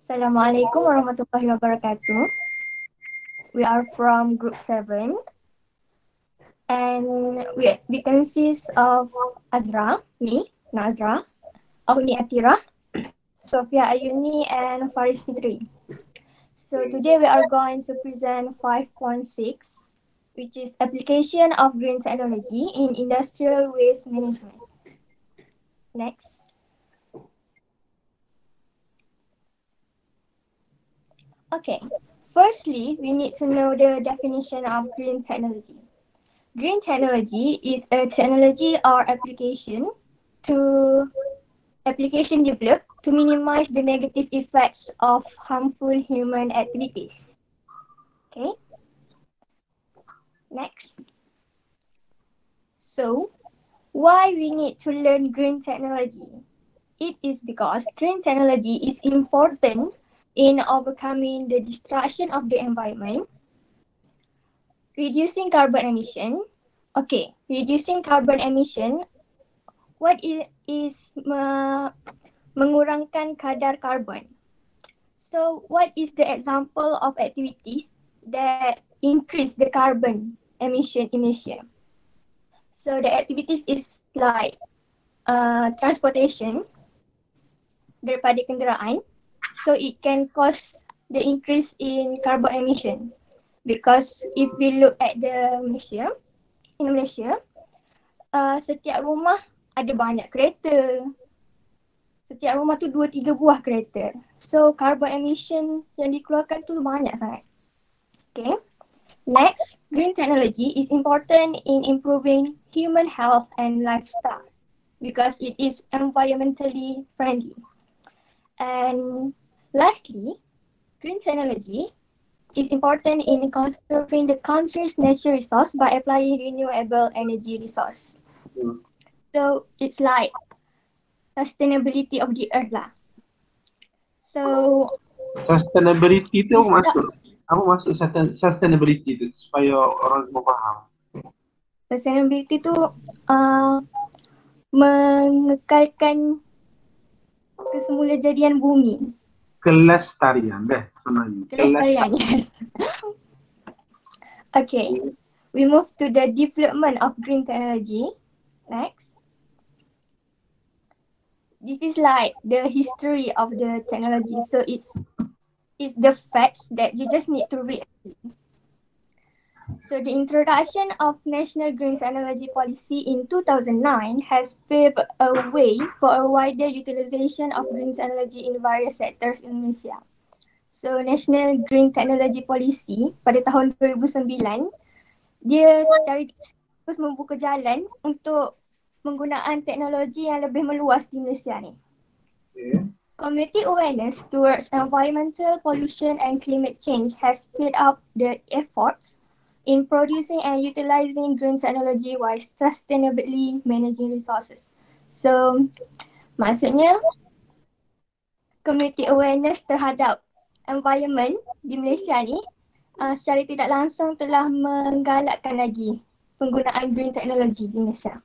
Assalamualaikum warahmatullahi wabarakatuh. We are from Group 7 and we consist of Azra, me, Nazra, Auni Atira, Sophia Ayuni and Faris Fitri. So today we are going to present 5.6, which is application of green technology in industrial waste management. Next. Okay, firstly, we need to know the definition of green technology. Green technology is a technology or application developed to minimize the negative effects of harmful human activities. Okay, next. So, why we need to learn green technology? It is because green technology is important in overcoming the destruction of the environment, reducing carbon emission. Okay, reducing carbon emission, what is mengurangkan kadar karbon. So, what is the example of activities that increase the carbon emission in Malaysia? So, the activities is like transportation daripada kenderaan. So, it can cause the increase in carbon emission. Because if we look at in Malaysia, setiap rumah ada banyak kereta. Setiap rumah tu 2-3 buah kereta. So carbon emission yang dikeluarkan tu banyak sangat. Okay. Next, green technology is important in improving human health and lifestyle because it is environmentally friendly. And lastly, green technology is important in conserving the country's natural resource by applying renewable energy resource. So it's like sustainability of the earth lah. So Sustainability tu apa maksud sustainability tu supaya orang semua faham. Sustainability tu mengekalkan kesemulajadian bumi. Kelestarian deh sebenarnya. Kelestarian. Okay, we move to the development of green technology. Next. This is like the history of the technology. So it's the facts that you just need to read. So the introduction of National Green Technology Policy in 2009 has paved a way for a wider utilization of green technology in various sectors in Malaysia. So National Green Technology Policy pada tahun 2009, dia secara terus membuka jalan untuk penggunaan teknologi yang lebih meluas di Malaysia ni. Okay. Community awareness towards environmental pollution and climate change has speed up the efforts in producing and utilizing green technology while sustainably managing resources. So, maksudnya community awareness terhadap environment di Malaysia ni secara tidak langsung telah menggalakkan lagi penggunaan green technology di Malaysia.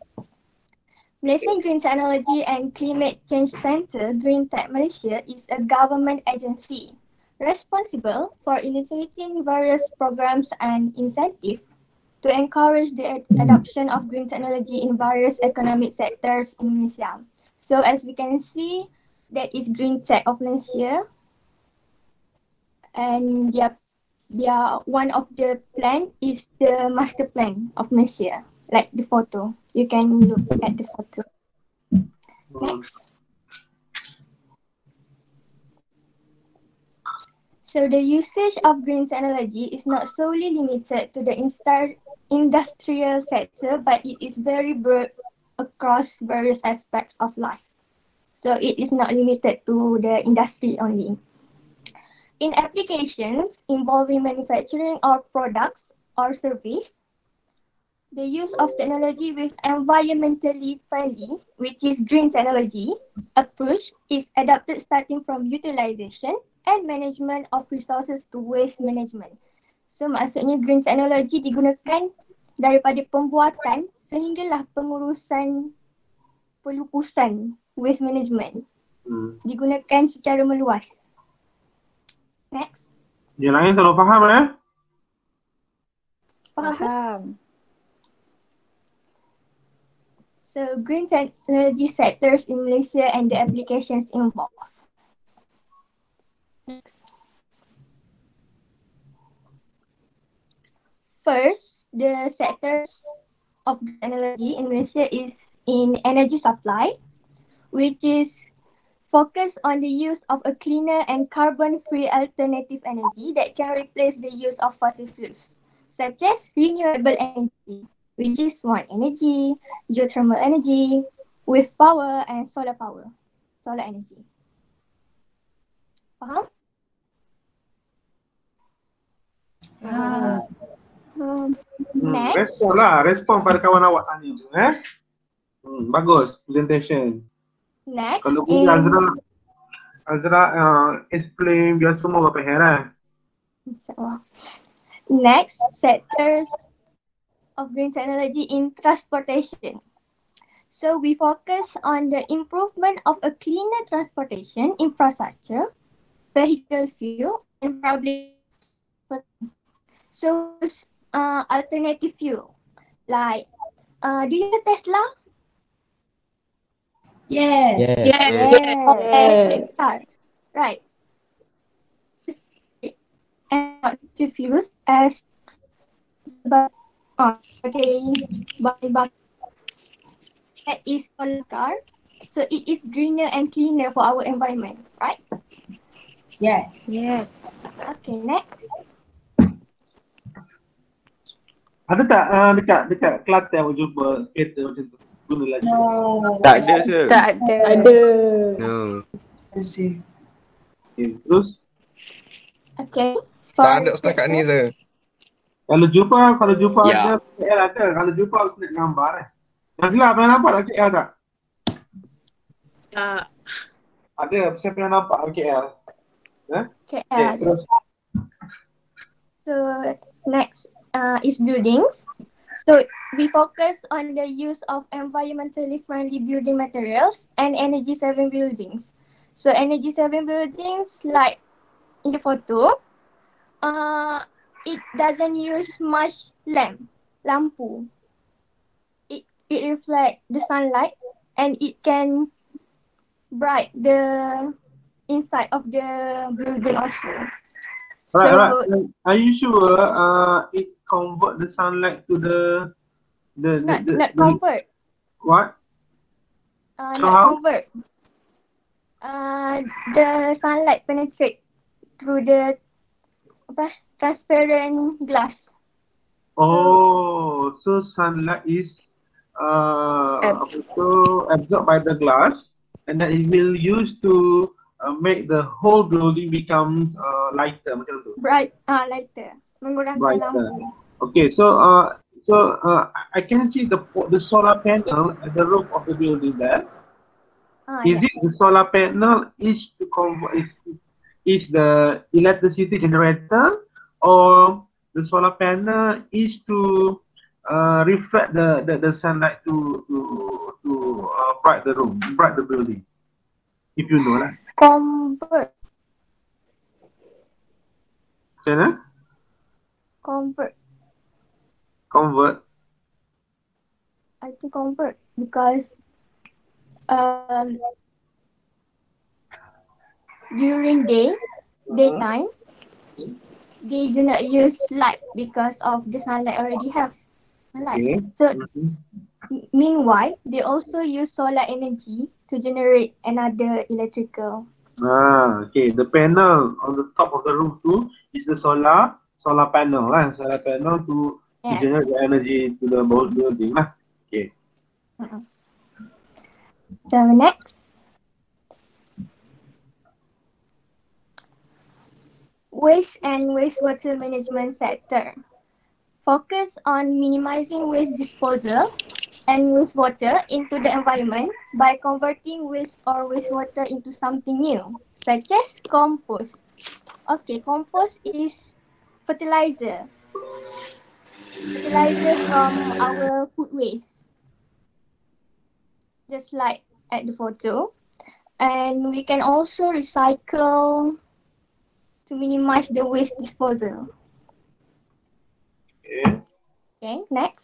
Malaysian Green Technology and Climate Change Centre, Green Tech Malaysia, is a government agency responsible for initiating various programs and incentives to encourage the adoption of green technology in various economic sectors in Malaysia. So as we can see, that is Green Tech of Malaysia, and one of the plan is the master plan of Malaysia, like the photo. You can look at the photo. Next. So the usage of green technology is not solely limited to the industrial sector, but it is very broad across various aspects of life. So it is not limited to the industry only. In applications involving manufacturing of products or service, the use of technology with environmentally friendly, which is green technology, approach is adopted starting from utilization and management of resources to waste management. So maksudnya green technology digunakan daripada pembuatan sehinggalah pengurusan pelupusan waste management. Digunakan secara meluas. Next. Yang lain selalu faham Faham? Faham. So green technology sectors in Malaysia and the applications involved. Next. First, the sectors of green technology in Malaysia is in energy supply, which is focused on the use of a cleaner and carbon-free alternative energy that can replace the use of fossil fuels, such as renewable energy, which is wind energy, geothermal energy, with power and solar power, solar energy. Faham? Faham. Next, Respon lah, respon pada kawan awak tanya tu bagus presentation. next, Kalau boleh Azra explain biar semua berapa next sectors of green technology in transportation. So we focus on the improvement of a cleaner transportation infrastructure, vehicle fuel, and public transportation. So we use alternative fuel like do you know Tesla? Yes. Yes. Electric car, right? And alternative fuels as but by that is solar car. So it is greener and cleaner for our environment, right? Yes. Yes. Okay, next. Ada tak dekat Kelantan awak jumpa kereta macam tu? Guna lagi. No. Tak ada, sir. Tak ada. No. Okay. Terus Okay. Tak ada setakat ni, sir. kalau jumpa Ya. ada KL ada. Kalau jumpa harus nak gambar Najla pernah nampak tak KL tak? Tak. Ada, saya pernah nampak KL. Okay, Terus so next is buildings. So we focus on the use of environmentally friendly building materials and energy saving buildings. So energy saving buildings like in the photo, it doesn't use much lampu. It reflects the sunlight and it can bright the inside of the building also. Right. Are you sure it convert the sunlight to Not convert. what? So Not how? convert. The sunlight penetrate through the transparent glass. Oh, so sunlight is absorbed by the glass, and then it will use to make the whole building becomes lighter macam tu. Lighter. Mengurangkan Brighter. lampu. Okay, so I can see the solar panel at the roof of the building there. Is it the solar panel is to convert is the electricity generator, or the solar panel is to reflect the sunlight to bright the room, bright the building? If you know lah. Convert. Macam mana? Convert. I think convert because during daytime, they do not use light because of the sunlight already have light. Okay. So meanwhile, they also use solar energy to generate another electrical. Okay. The panel on the top of the roof too is the solar panel lah. Solar panel to generate the energy to the whole building lah. Okay. So next. Waste and wastewater management sector. Focus on minimizing waste disposal and wastewater into the environment by converting waste or wastewater into something new, such as compost. Okay, compost is fertilizer. Fertilizer from our food waste. Just like at the photo. And we can also recycle to minimize the waste disposal. Okay. Okay, next.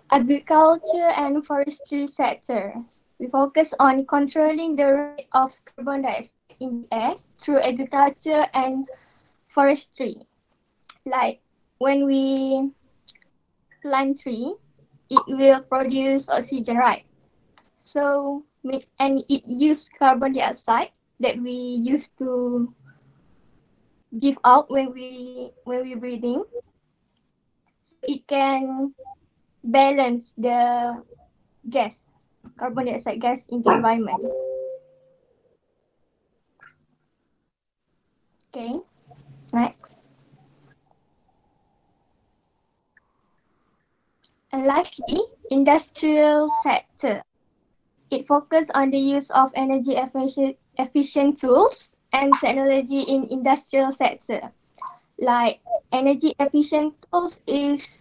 Agriculture and forestry sector. We focus on controlling the rate of carbon dioxide in the air through agriculture and forestry. Like when we plant tree, it will produce oxygen, right? So, and it use carbon dioxide that we used to give out when we breathing. It can balance the gas, carbon dioxide gas in the environment. Okay, next. And lastly, industrial sector. It focuses on the use of energy efficient tools and technology in industrial sector. Like energy efficient tools is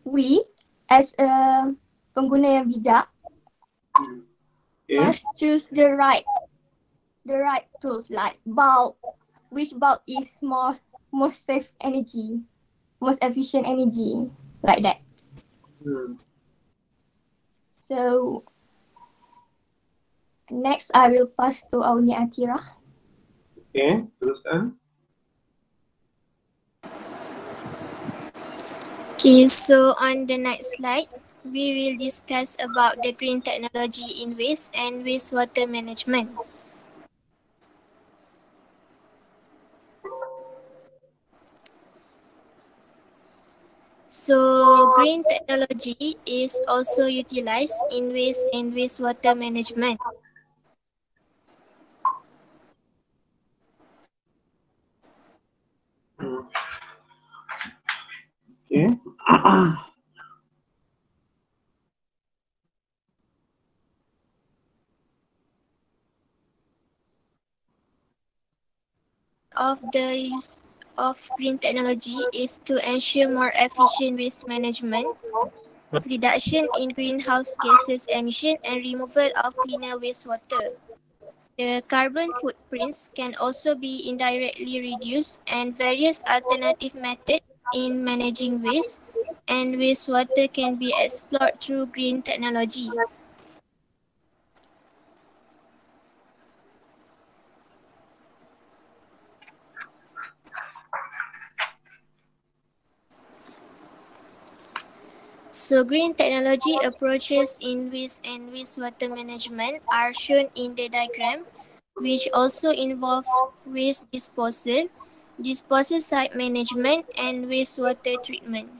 we as a pengguna yang bijak Okay. must choose the right tools like bulb, which bulb is most safe energy, most efficient energy, like that. So next I will pass to Auni Atira. Okay, teruskan. Okay, so on the next slide, we will discuss about the green technology in waste and wastewater management. So, green technology is also utilized in waste and wastewater management. Okay. Of the use of green technology is to ensure more efficient waste management, reduction in greenhouse gases emission, and removal of cleaner wastewater. The carbon footprints can also be indirectly reduced, and various alternative methods in managing waste and wastewater can be explored through green technology. So, green technology approaches in waste and wastewater management are shown in the diagram, which also involve waste disposal, disposal site management, and wastewater treatment.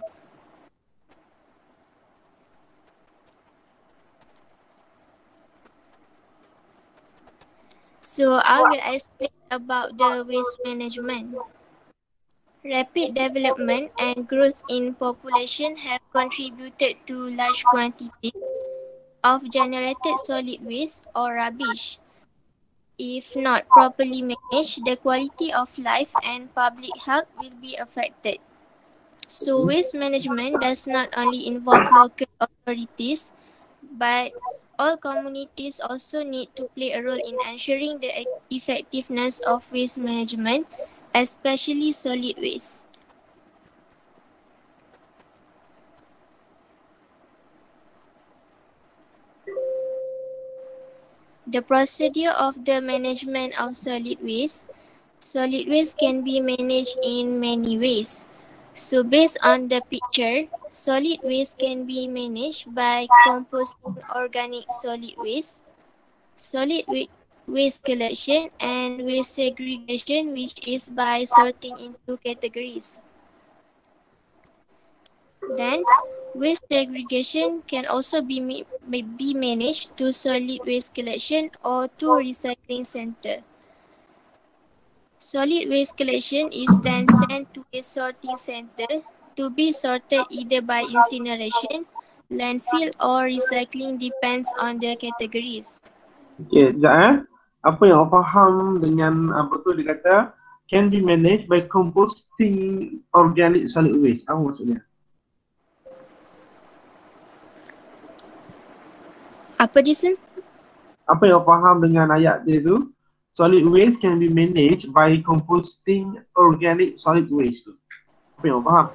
So, I will explain about the waste management. Rapid development and growth in population have contributed to large quantities of generated solid waste or rubbish. If not properly managed, the quality of life and public health will be affected. So, waste management does not only involve local authorities, but all communities also need to play a role in ensuring the effectiveness of waste management, especially solid waste. The procedure of the management of solid waste. Solid waste can be managed in many ways. So based on the picture, solid waste can be managed by composting organic solid waste, solid waste collection, and waste segregation, which is by sorting into categories. Then, waste segregation can also be managed to solid waste collection or to recycling center. Solid waste collection is then sent to a sorting center to be sorted either by incineration, landfill or recycling depends on the categories. Okay, sekejap Apa yang awak faham dengan apa tu dia kata can be managed by composting organic solid waste. Apa maksudnya? Apa dia, Sen? Apa yang faham dengan ayat dia tu? Solid waste can be managed by composting organic solid waste tu. Apa yang faham?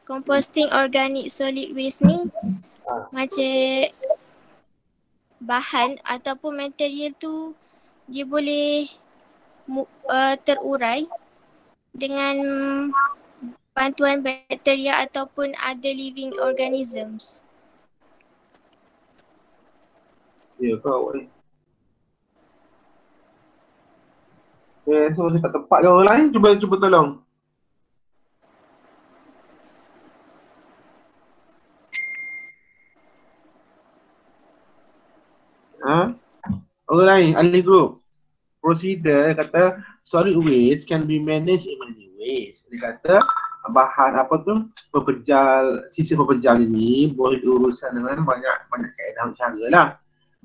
Composting organic solid waste ni macam bahan ataupun material tu dia boleh terurai dengan bantuan bakteria ataupun other living organisms. Ya, kau awak ni. So saya tak tepat dia orang lain, cuba tolong. Orang lain, ahli group. Procedure kata solid waste can be managed in many ways. Dia kata bahan apa tu, sisa pepejal ini boleh diuruskan dengan banyak kaedah cara lah.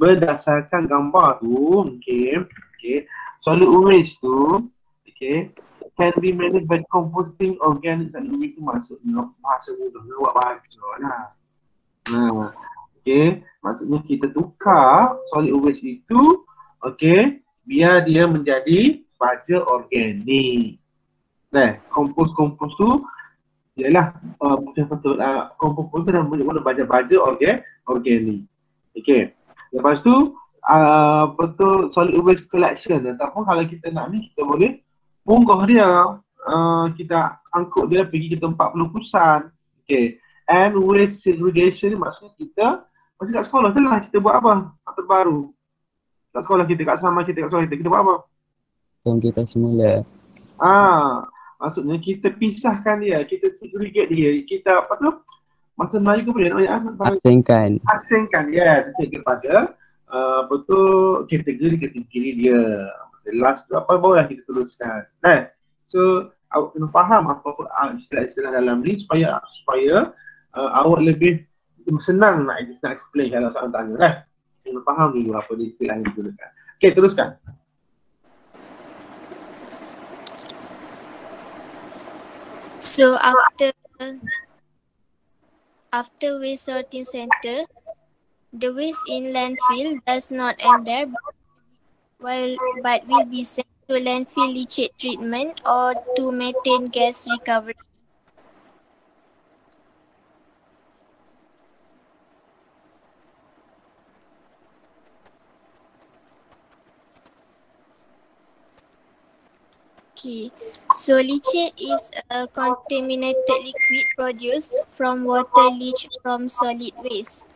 Berdasarkan gambar tu, okay, solid waste tu, okay, can be managed by composting organic solid waste tu maksudnya bahasa mudahnya buat bahagia lah. Okay, maksudnya kita tukar solid waste itu, okay, biar dia menjadi baja organik. Nah, kompos tu ialah betul-betul kompos tu dah menjadi baja organik. Okay. Lepas tu betul solid waste collection ataupun kalau kita nak ni kita boleh munggah dia, kita angkut dia pergi ke tempat pelupusan. Okay. And waste segregation ni maksudnya kita macam kat sekolah tu lah kita buat apa? Apa baru? Kat sekolah kita, kat sama kita, kat sekolah kita buat apa? Kita semula. Maksudnya kita pisahkan dia, kita segregate dia, kita apa tu? Masa Melayu ke boleh namanya? Asingkan dia kepada betul kategori dia. Last tu apa barulah kita teruskan. So awak kena faham apa istilah-istilah dalam ni supaya awak lebih senang nak explain kalau soalan tanya. Kena faham dulu apa istilah yang digunakan. Okay, teruskan. So after waste sorting center, the waste in landfill does not end there, but will be sent to landfill leachate treatment or to methane gas recovery. Okay, so leachate is a contaminated liquid produced from water leached from solid waste.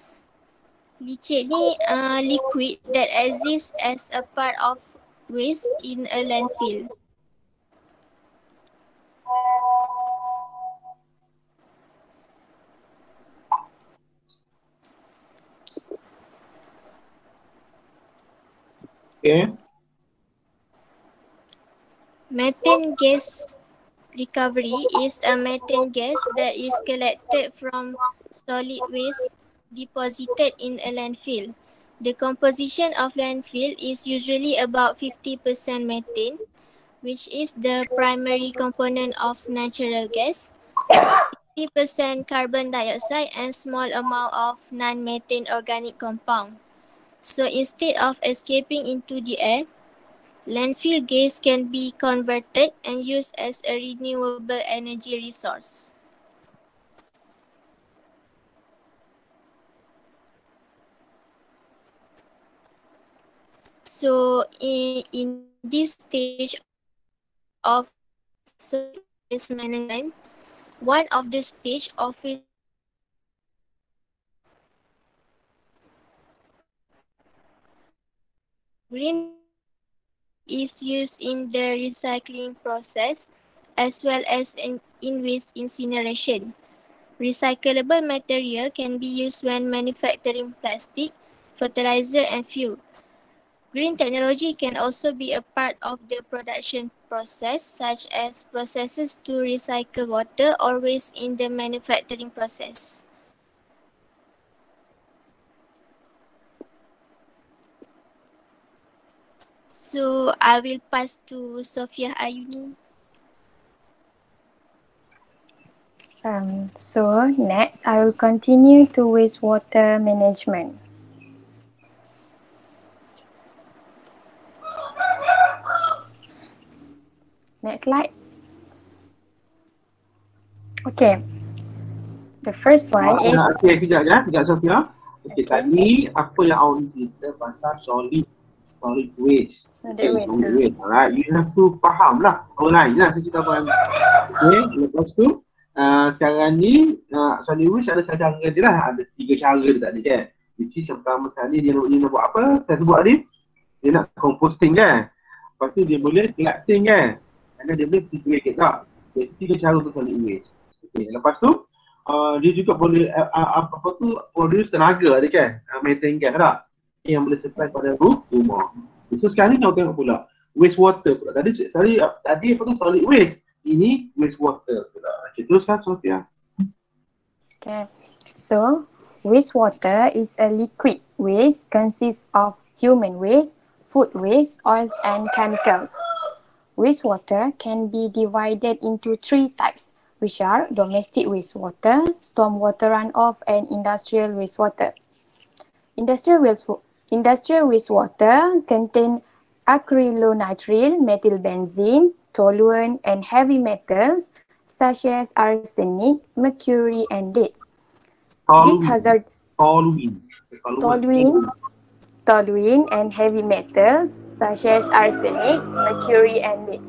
Leachate ni liquid that exists as a part of waste in a landfill. Okay. Methane gas recovery is a methane gas that is collected from solid waste deposited in a landfill. The composition of landfill is usually about 50% methane, which is the primary component of natural gas, 50% carbon dioxide and small amount of non-methane organic compound. So instead of escaping into the air, landfill gas can be converted and used as a renewable energy resource. So in this stage of solid waste management, one of the stage of it green is used in the recycling process as well as in waste incineration. Recyclable material can be used when manufacturing plastic, fertilizer and fuel. Green technology can also be a part of the production process, such as processes to recycle water or waste in the manufacturing process. So I will pass to Sophia Ayuni. So next, I will continue to wastewater management. Next slide. Okay. The first one is... Okay, sekejap Sophia. Okay, Okay. tadi apa yang awak cerita pasal solid waste. Solid waste. Solid waste. Alright, you have to faham lah. Online lah saya cerita faham. Okay, lepas tu sekarang ni solid waste ada cara dia lah. Ada 3 cara dia tadi kan. Which is yang pertama sekali dia nak buat apa? Saya sebut tadi. Dia nak composting kan. Lepas tu dia boleh collecting kan. Dan dia boleh segregate tak. Jadi 3 cara untuk solid waste. Okay, lepas tu dia juga boleh apa tu produce tenaga dia kan, maintain gas tak yang boleh supply pada rumah. So sekarang ni kau tengok pula wastewater pula. Tadi apa tu solid waste, ini wastewater pula. Okay, teruskan Sophia. Okay. So wastewater is a liquid waste consists of human waste, food waste, oils and chemicals. Wastewater can be divided into 3 types, which are domestic wastewater, stormwater runoff, and industrial wastewater. Industrial wastewater contain acrylonitrile, methylbenzene, toluene, and heavy metals such as arsenic, mercury, and lead. This hazard toluene, and heavy metals such as arsenic, mercury, and lead.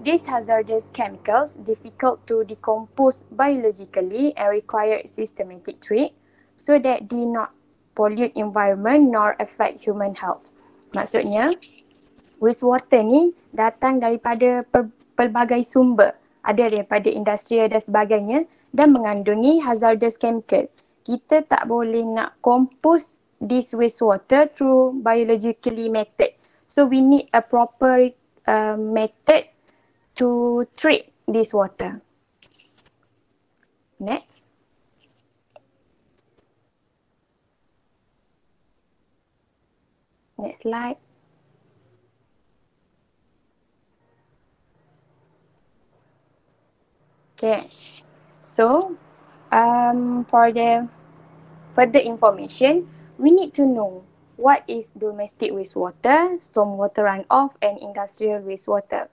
These hazardous chemicals difficult to decompose biologically and require systematic treat so that they not pollute environment nor affect human health. Maksudnya, wastewater ni datang daripada pelbagai sumber. Ada daripada industri dan sebagainya dan mengandungi hazardous chemical. Kita tak boleh nak compose this wastewater through biologically method. So we need a proper method to treat this water. Next. Next slide. Okay. So, for the further information, we need to know what is domestic wastewater, stormwater runoff, and industrial wastewater.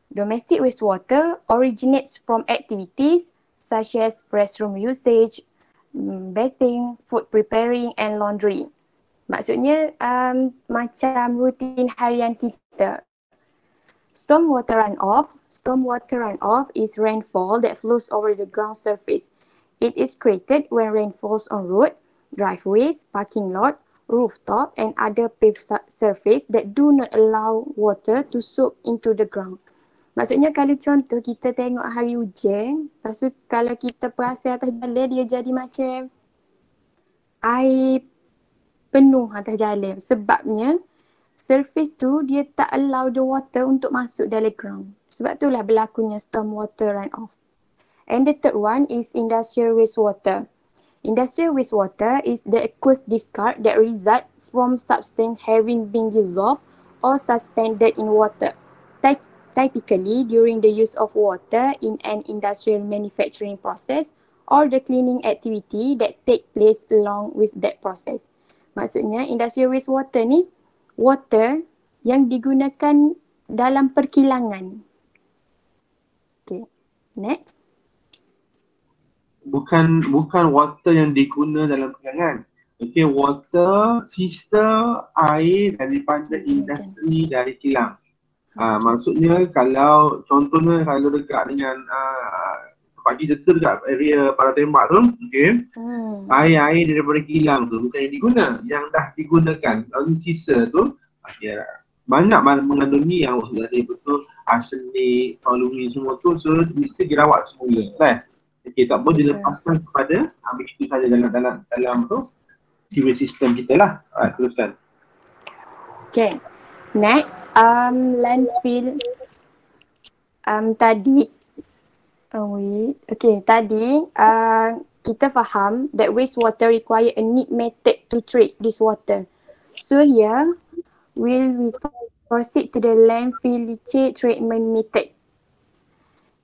Domestic wastewater originates from activities such as restroom usage, bathing, food preparing, and laundry. Maksudnya macam rutin harian kita. Stormwater runoff is rainfall that flows over the ground surface. It is created when rain falls on road, driveways, parking lot, rooftop, and other paved surface that do not allow water to soak into the ground. Maksudnya kalau contoh kita tengok hari hujan, lepas tu kalau kita perasan atas jalan dia jadi macam air penuh atas jalan. Sebabnya surface tu dia tak allow the water untuk masuk dalam ground. Sebab itulah berlakunya stormwater runoff. And the third one is industrial wastewater. Industrial wastewater is the aqueous discard that result from substance having been dissolved or suspended in water. Typically during the use of water in an industrial manufacturing process or the cleaning activity that take place along with that process. Maksudnya industrial wastewater ni water yang digunakan dalam perkilangan. Okay, next. Bukan water yang diguna dalam perkilangan. Okay, water sisa air daripada industri dari kilang. Maksudnya kalau contohnya kalau dekat dengan tempat kita tu dekat area para tembak tu, okay, air daripada kilang tu bukan yang diguna, yang dah digunakan. Lalu sisa tu banyak mengandungi yang dari betul arsenik, toluene semua tu, so mesti dirawat semula kan. Okay, tak boleh dilepaskan kepada begitu saja dalam tu sewage system kita lah. Teruskan. Okay. Next, landfill. Tadi kita faham that wastewater require a neat method to treat this water. So here, will we proceed to the landfill leachate treatment method.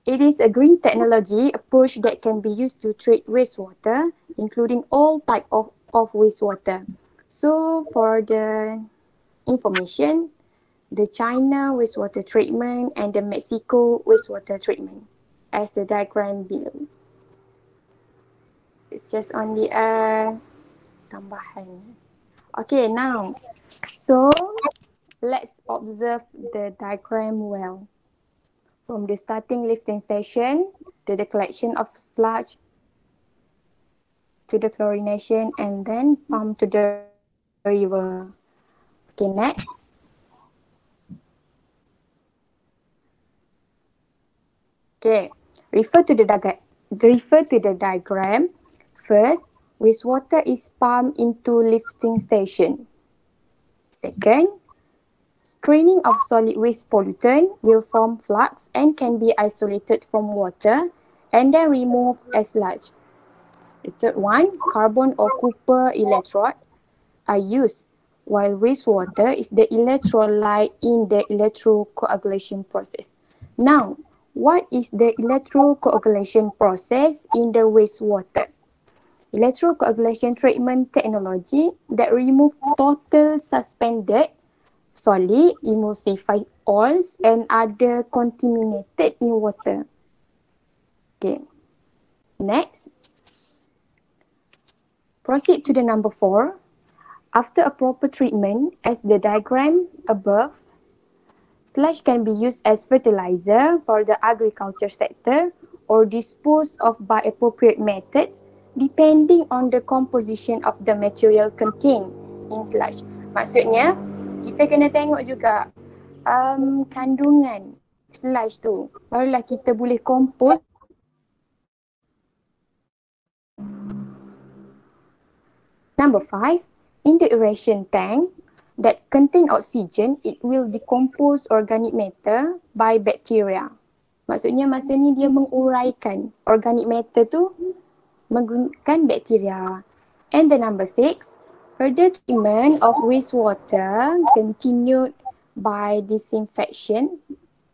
It is a green technology approach that can be used to treat wastewater, including all type of wastewater. So for the information, the China wastewater treatment and the Mexico wastewater treatment as the diagram below. It's just only a tambahan. Okay, now, so let's observe the diagram well. From the starting lifting station to the collection of sludge to the chlorination and then pump to the river. Okay, next. Okay, refer to the diagram. First, wastewater is pumped into lifting station. Second, screening of solid waste pollutant will form flux and can be isolated from water and then removed as sludge. The third one, carbon or copper electrode are used, while wastewater is the electrolyte in the electrocoagulation process. Now, what is the electrocoagulation process in the wastewater? Electrocoagulation treatment technology that remove total suspended, solid, emulsified oils and other contaminated in water. Okay. Next. Proceed to the number 4. After a proper treatment, as the diagram above, sludge can be used as fertilizer for the agriculture sector or disposed of by appropriate methods depending on the composition of the material contained in sludge. Maksudnya, kita kena tengok juga kandungan sludge tu. Barulah kita boleh kompos. Number 5, in the aeration tank that contain oxygen, it will decompose organic matter by bacteria. Maksudnya masa ni dia menguraikan organic matter tu menggunakan bakteria. And the number 6, further treatment of wastewater continued by disinfection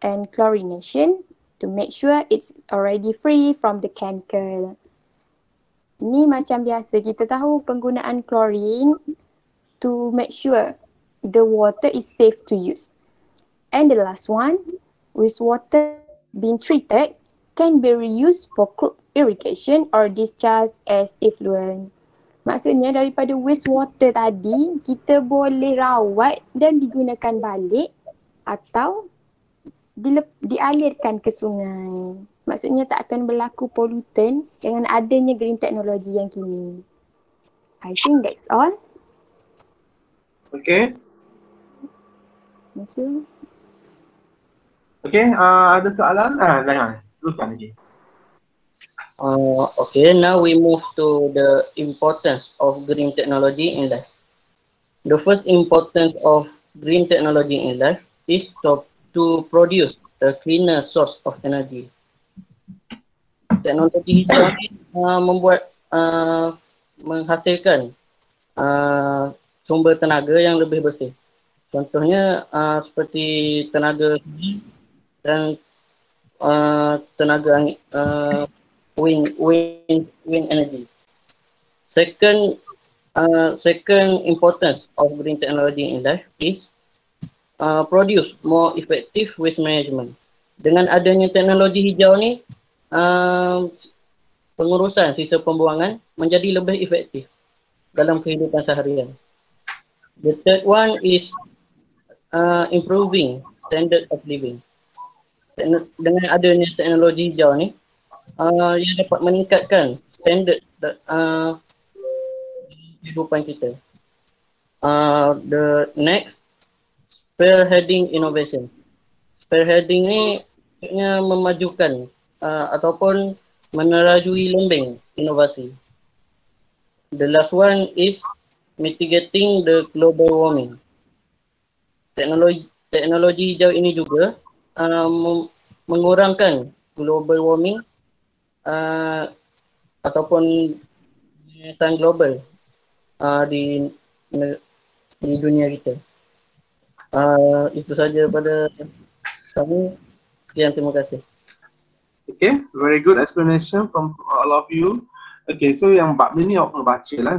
and chlorination to make sure it's already free from the chemical. Ni macam biasa kita tahu penggunaan chlorine to make sure the water is safe to use. And the last one, wastewater being treated can be reused for crop irrigation or discharged as effluent. Maksudnya daripada wastewater tadi, kita boleh rawat dan digunakan balik atau dialirkan ke sungai. Maksudnya tak akan berlaku pollutant dengan adanya green technology yang kini. I think that's all. Okay. Thank you. Okay, ada soalan? Jangan. Teruskan lagi. Okay, now we move to the importance of green technology in life. The first importance of green technology in life is to produce a cleaner source of energy. Teknologi hijau ni menghasilkan sumber tenaga yang lebih bersih. Contohnya seperti tenaga dan tenaga wind energy. Second importance of green technology in life is produce more effective waste management. Dengan adanya teknologi hijau ni, pengurusan sisa pembuangan menjadi lebih efektif dalam kehidupan seharian. The third one is improving standard of living. Dengan adanya teknologi hijau ni, ia dapat meningkatkan standard kehidupan kita. The next, spearheading innovation. Spearheading ni maksudnya memajukan ataupun menerajui lembing inovasi. The last one is mitigating the global warming. Teknologi hijau ini juga mengurangkan global warming ataupun pemanasan global di dunia kita. Itu saja pada kami. Sekian, terima kasih. Okay, very good explanation from all of you. Okay, so yang bab ni awak kena baca lah,